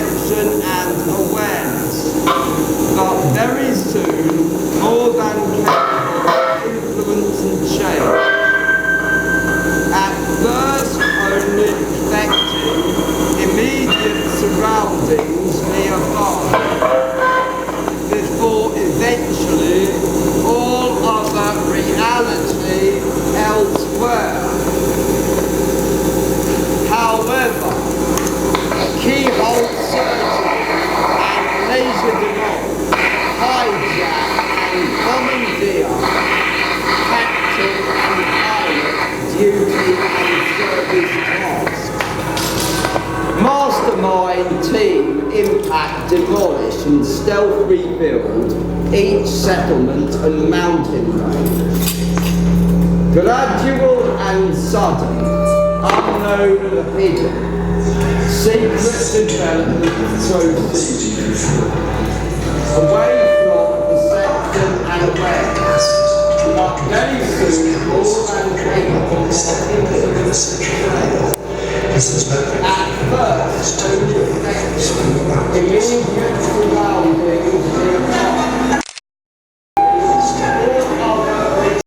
detection and awareness, but very soon more than capable of influence and change. At first only affecting immediate surroundings nearby, before eventually all other reality elsewhere. However, keyhole surgery and laser demolition, hijack and commandeer, captain and pilot, duty and service tasks. Mastermind team impact demolish and stealth rebuild each settlement and mountain range. Gradual and sudden, unknown and hidden, secret development proceeds. Away from perception and awareness, but very soon more than capable of influence and change. At first, only affecting immediate